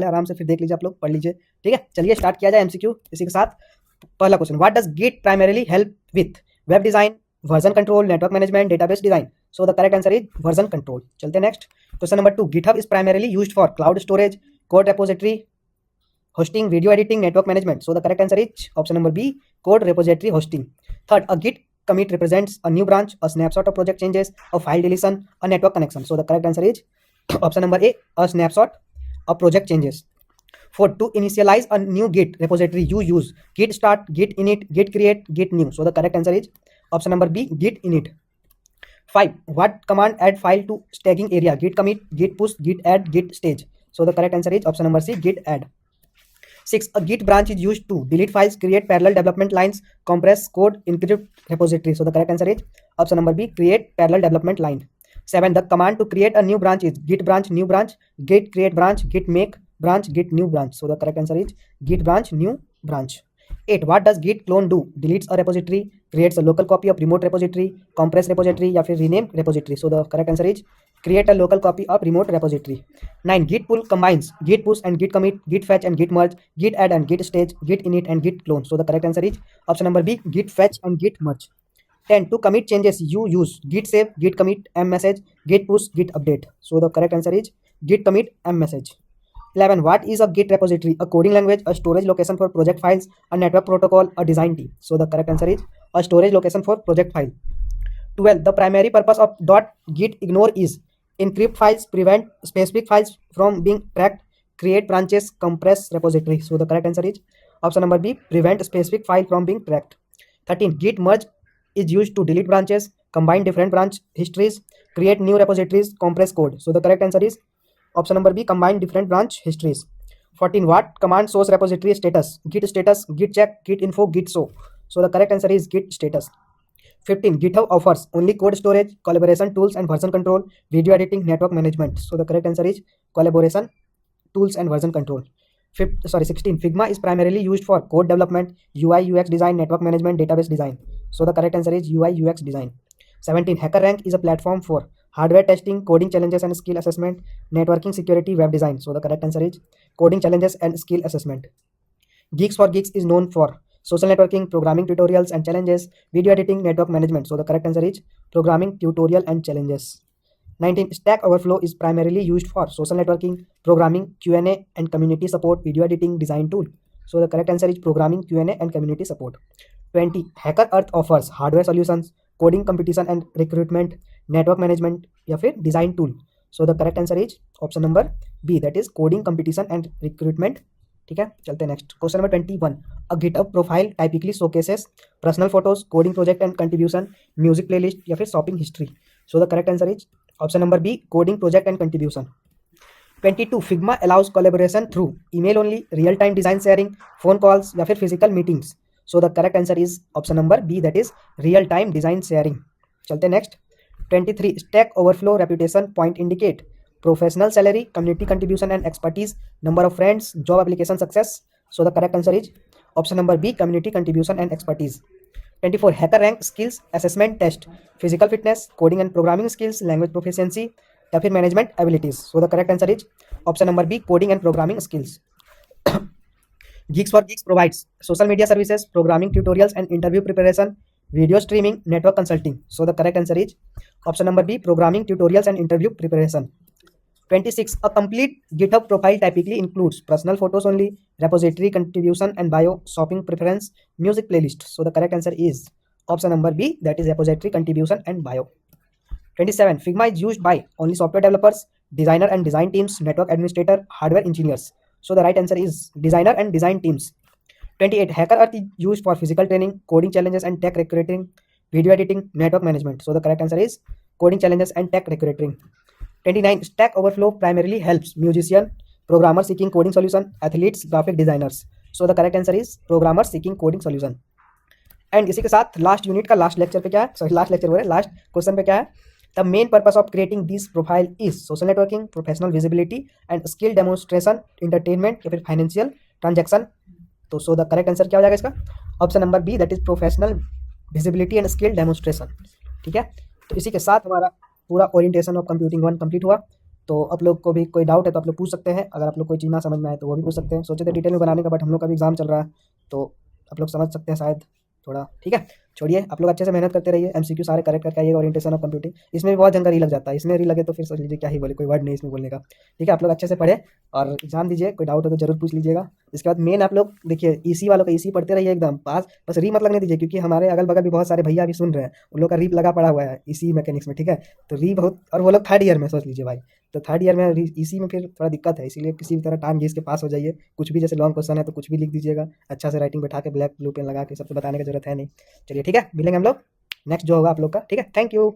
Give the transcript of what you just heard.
है, आराम से फिर देख लीजिए, आप लोग पढ़ लीजिए। ठीक है, चलिए स्टार्ट किया जाए एमसीक्यू इसी के साथ। पहला question, what does git primarily help with? Web design, version control, network management, database design. So the correct answer is version control. चलते next question number 2, GitHub is primarily used for cloud storage, code repository, hosting, video editing, network management. So the correct answer is option number B, code repository hosting. Third, a git commit represents a new branch, a snapshot of project changes, a file deletion, a network connection. So the correct answer is option number A, a snapshot of project changes. Fourth, to initialize a new git repository, you use git start, git init, git create, git new. So the correct answer is option number B, git init. 5, what command add file to staging area? Git commit, git push, git add, git stage. So the correct answer is option number C, git add. 6, a git branch is used to delete files, create parallel development lines, compress code, encrypt repository. So the correct answer is option number B, create parallel development line. 7, the command to create a new branch is git branch, new branch, git create branch, git make branch, git new branch. So the correct answer is git branch, new branch. 8, what does git clone do? Deletes a repository, creates a local copy of remote repository, compress repository या फिर rename repository. So the correct answer is create a local copy of remote repository. 9, git pull combines git push and git commit, git fetch and git merge, git add and git stage, git init and git clone. So the correct answer is option number B, git fetch and git merge. 10, to commit changes you use git save, git commit, message, git push, git update. So the correct answer is git commit, message. 11, what is a git repository? A coding language, a storage location for project files, a network protocol, a design team. So the correct answer is a storage location for project file. 12, the primary purpose of .git ignore is encrypt files, prevent specific files from being tracked, create branches, compress repository. So the correct answer is option number B, prevent specific file from being tracked. 13, git merge is used to delete branches, combine different branch histories, create new repositories, compress code. So the correct answer is option number B, combine different branch histories. 14, what command shows repository status? Git status, git check, git info, git show. So the correct answer is git status. 15, GitHub offers only code storage, collaboration tools and version control, video editing, network management. So the correct answer is collaboration tools and version control. 16, Figma is primarily used for code development, UI UX design, network management, database design. So the correct answer is UI UX design. 17, HackerRank is a platform for hardware testing, coding challenges and skill assessment, networking, security, web design. So the correct answer is coding challenges and skill assessment. Geeks for Geeks is known for social networking, programming tutorials and challenges, video editing, network management. So the correct answer is programming tutorial and challenges. 19, Stack Overflow is primarily used for social networking, programming, Q&A and community support, video editing, design tool. So the correct answer is programming, Q&A and community support. 20, Hacker Earth offers hardware solutions, coding competition and recruitment, network management या फिर design tool. So the correct answer is option number B, that is coding competition and recruitment. ठीक है, चलते next question number 21, a GitHub profile typically showcases personal photos, coding project and contribution, music playlist या फिर shopping history. So the correct answer is option number B, coding project and contribution. 22, Figma allows collaboration through email only, real time design sharing, phone calls या फिर physical meetings. So the correct answer is option number B, that is real time design sharing. चलते next 23, stack overflow reputation point indicate professional salary, community contribution and expertise, number of friends, job application success. So the correct answer is option number B, community contribution and expertise. 24, hacker rank skills assessment test, physical fitness, coding and programming skills, language proficiency या फिर management abilities. So the correct answer is option number B, coding and programming skills. Geeks for Geeks provides social media services, programming tutorials and interview preparation, video streaming, network consulting. So the correct answer is option number B, programming tutorials and interview preparation. 26, a complete GitHub profile typically includes personal photos only, repository contribution and bio, shopping preference, music playlist. So the correct answer is option number B, that is repository contribution and bio. 27, Figma is used by only software developers, designer and design teams, network administrator, hardware engineers. So the right answer is designer and design teams. 28, Hacker Earth is used for physical training, coding challenges and tech recruiting, video editing, network management. So the correct answer is coding challenges and tech recruiting. 29, Stack Overflow primarily helps musician, programmers seeking coding solution, athletes, graphic designers. So the correct answer is programmers seeking coding solution. And इसी के साथ last unit का last lecture पे क्या है, sorry last lecture हो रहा है, लास्ट क्वेश्चन पे क्या है, the main purpose of creating this profile is social networking, professional visibility and skill demonstration, entertainment या फिर फाइनेंशियल ट्रांजेक्शन. तो सो द करेक्ट आंसर क्या हो जाएगा इसका, option number B, that is professional visibility and skill demonstration. ठीक है, तो इसी के साथ हमारा पूरा ओरिएंटेशन ऑफ कंप्यूटिंग 1 कंप्लीट हुआ. तो आप लोग को भी कोई डाउट है तो आप लोग पूछ सकते हैं, अगर आप लोग कोई चीज़ ना समझ में आए तो वो भी पूछ सकते हैं। सोचे थे डिटेल में बनाने का, बट हम लोग का भी एग्जाम चल रहा है तो आप लोग समझ सकते हैं शायद थोड़ा। ठीक है, छोड़िए, आप लोग अच्छे से मेहनत करते रहिए, एमसीक्यू सारे करेक्ट करके आइएगा। ओरिएंटेशन ऑफ कंप्यूटिंग, इसमें भी बहुत जन का री लग जाता है, इसमें री लगे तो फिर सोच लीजिए क्या ही बोले, कोई वर्ड नहीं इसमें बोलने का। ठीक है, आप लोग अच्छे से पढ़े और एग्जाम दीजिए, कोई डाउट हो तो जरूर पूछ लीजिएगा। इसके बाद मेन आप लोग देखिए, ईसी वालों का ईसी पढ़ते रहिए एकदम पास, बस री मत लगने दीजिए, क्योंकि हमारे अगल बगल भी बहुत सारे भैया भी सुन रहे हैं, उन लोग का री लगा पड़ा हुआ है ईसी मैकेनिक्स में। ठीक है, तो री बहुत, और वो लोग थर्ड ईयर में, सोच लीजिए भाई, तो थर्ड ईयर में ईसी में फिर थोड़ा दिक्कत है, इसीलिए किसी भी तरह टाइम घीस के पास हो जाइए। कुछ भी जैसे लॉन्ग क्वेश्चन है तो कुछ भी लिख दीजिएगा, अच्छा से राइटिंग बैठा के ब्लैक ब्लू पेन लगा के, सबको बताने की जरूरत है नहीं। चलिए ठीक है, मिलेंगे हम लोग नेक्स्ट जो होगा आप लोग का। ठीक है, थैंक यू।